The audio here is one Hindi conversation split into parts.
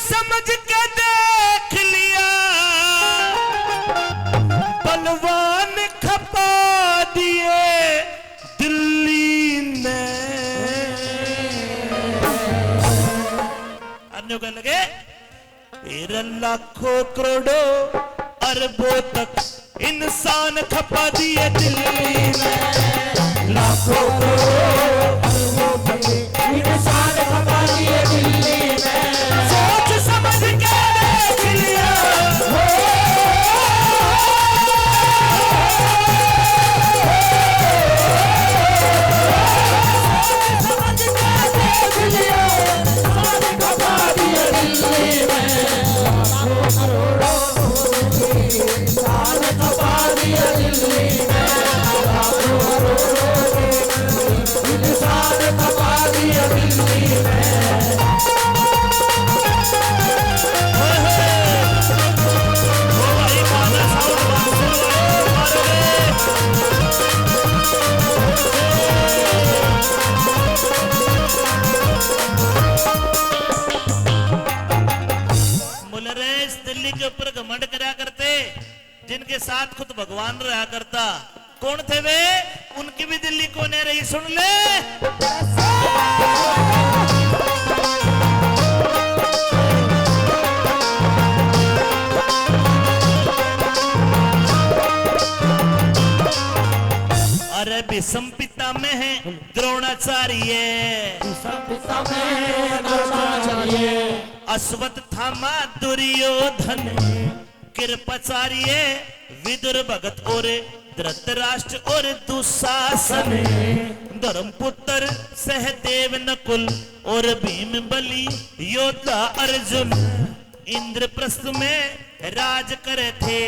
समझ के देख लिया, बलवान खपा दिए दिल्ली ने। अन्यों कहने लगे तेरे लाखों करोड़ों अरबों तक इंसान खपा दिए दिल्ली में। लाखों करोड़ों अरबों तक इंसान खपा दिए दिल्ली में। सोच समझ के देख लिया, समझ के देख लिया, खपा दिए दिल्ली में। लाखों करोड़ों इंसान खपा दिए दिल्ली में। लाखों करोड़ों इंसान खपा दिए दिल्ली में। मुलरेश दिल्ली के ऊपर घमंड करा करते, जिनके साथ खुद भगवान रहा करता। कौन थे वे? उनकी भी दिल्ली कौन है रही, सुन ले। अरे भीष्म पिता में है द्रोणाचार्य, अश्वत्थामा दुर्योधन, कृपाचार्य विदुर भगत और धृतराष्ट्र और दुशासन, धर्मपुत्र सहदेव नकुल और भीम बलि योद्धा अर्जुन, इंद्रप्रस्थ में राज करे थे,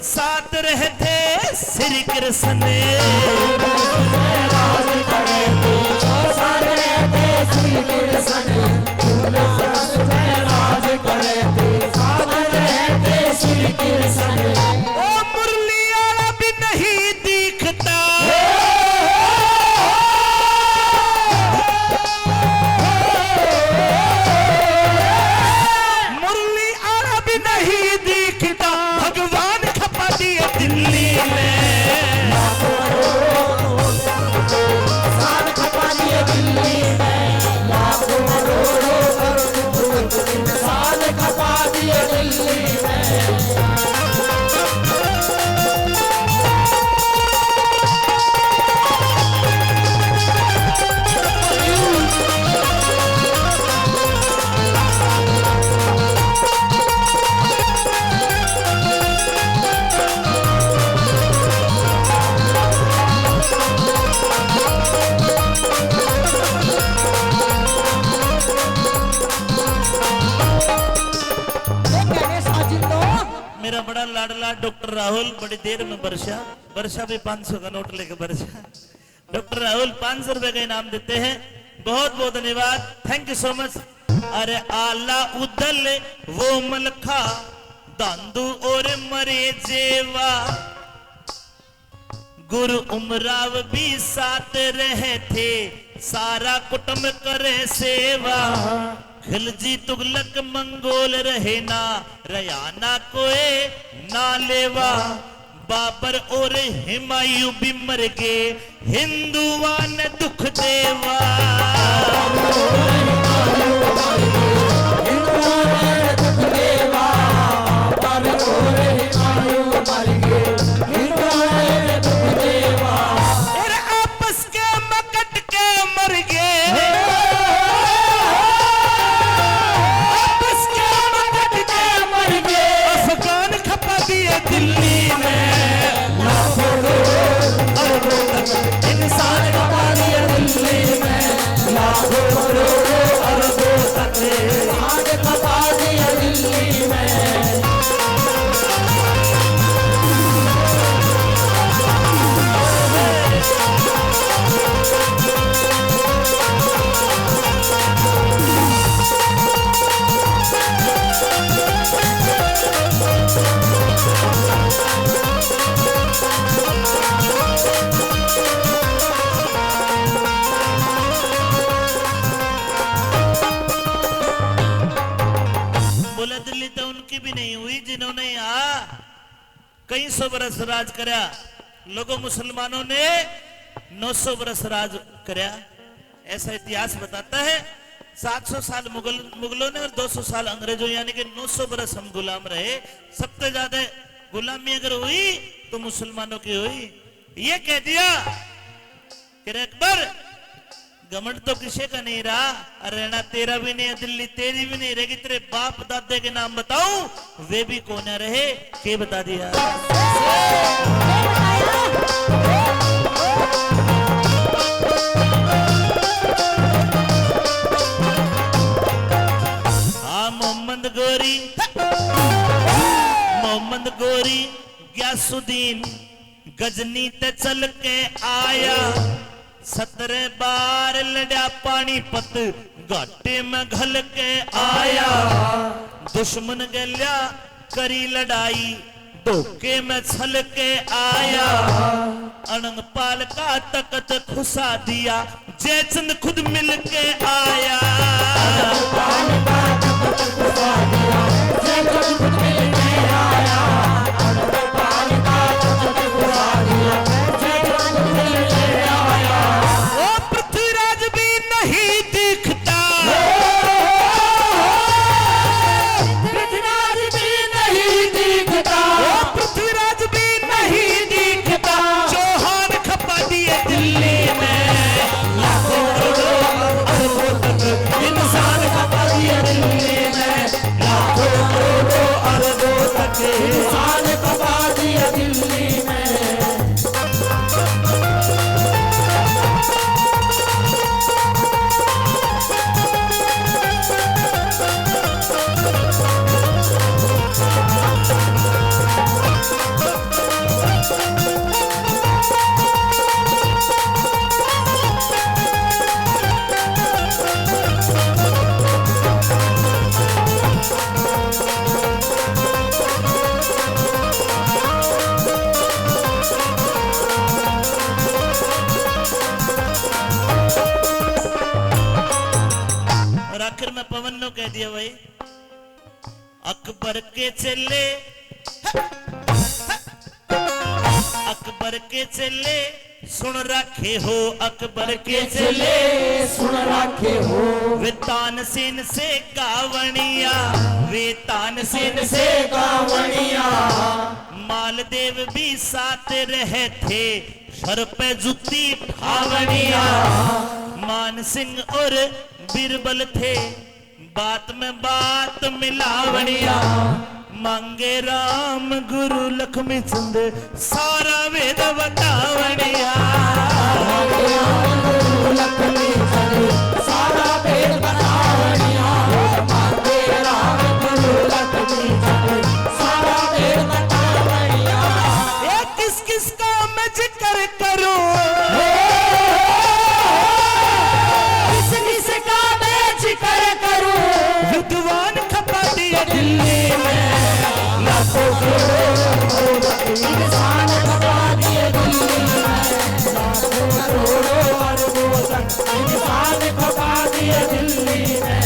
साथ रहे थे श्री कृष्ण। राज करे थे, साथ रहे थे श्री कृष्ण। राज करे थे, साथ रहे थे श्री कृष्ण। ओ मुरली वाला भी नहीं दिखता, मुरली वाला भी नहीं दिखता, भगवान खपा दिए दिल्ली में। इंसान खपा दिए दिल्ली में। लाखों करोड़ों इंसान खपा दिए दिल्ली में। मेरा बड़ा लाडला डॉक्टर राहुल बड़ी देर में वर्षा भी 500 का नोट लेके वर्षा। डॉक्टर राहुल 500 रुपए का इनाम देते हैं, बहुत बहुत धन्यवाद, थैंक यू सो मच। अरे आला उदल वो मलखा दांदू और मरे जेवा, गुरु उमराव भी साथ रहे थे, सारा कुटुंब करे सेवा। खिलजी तुगलक मंगोल रहे ना, रयाना कोए ना लेवा। बाबर और हिमायू भी मर गए, हिंदुआ ने दुख देवा। आपस के मकट के मर गए, दिल्ली में। लाखों अरबों तक इंसान खपा दिए दिल्ली में। लाखों अरबों तक बोले दिल्ली तो उनकी भी नहीं हुई जिन्होंने यहाँ कई सौ बरस राज करया। लोगों मुसलमानों ने 900 बरस राज करया, ऐसा इतिहास बताता है। 700 साल मुगलों ने और 200 साल अंग्रेजों, यानी कि 900 बरस हम गुलाम रहे। सबसे ज्यादा गुलामी अगर हुई तो मुसलमानों की हुई। ये कह दिया कि अकबर घमंड तो किसी का नहीं रहा, रहना तेरा भी नहीं, दिल्ली तेरी भी नहीं रहेगी, तेरे बाप दादे के नाम बताऊं वे भी कौन रहे, के बता दिया। हाँ मोहम्मद गोरी ग्यासुद्दीन गजनी ते चल के आया। 17 बार लड़ा पानीपत घाटे में घल के आया। दुश्मन गल्या करी लड़ाई धोखे में छल के आया। अनंगपाल का तकत खुसा दिया जयचंद खुद मिल के आया। कह दिया भाई अकबर के चले सुन रखे हो, अकबर के चले सुन रखे हो। वे तानसेन से गावणिया, वे तानसेन से गावणिया। मालदेव भी साथ रहे थे सर पे जुती ठावणिया। मान सिंह और बीरबल थे बात में बात मिलावणिया। मांगे राम गुरु लक्ष्मी चंद सारा वेद बतावणिया। लक्ष्मी चंद सारा वेद बतावणिया। मांगे राम गुरु लक्ष्मी चंद सारा वेद बतावणिया। ये किस किस का मैं जिक्र करूं, किस किस का मैं जिक्र करूं। विद्वान खपा दिया दिल्ली में लाखों करोड़ों इंसान खपा दिए दिल्ली में। लाखों करोड़ों अरबों इंसान खपा दिए दिल्ली में।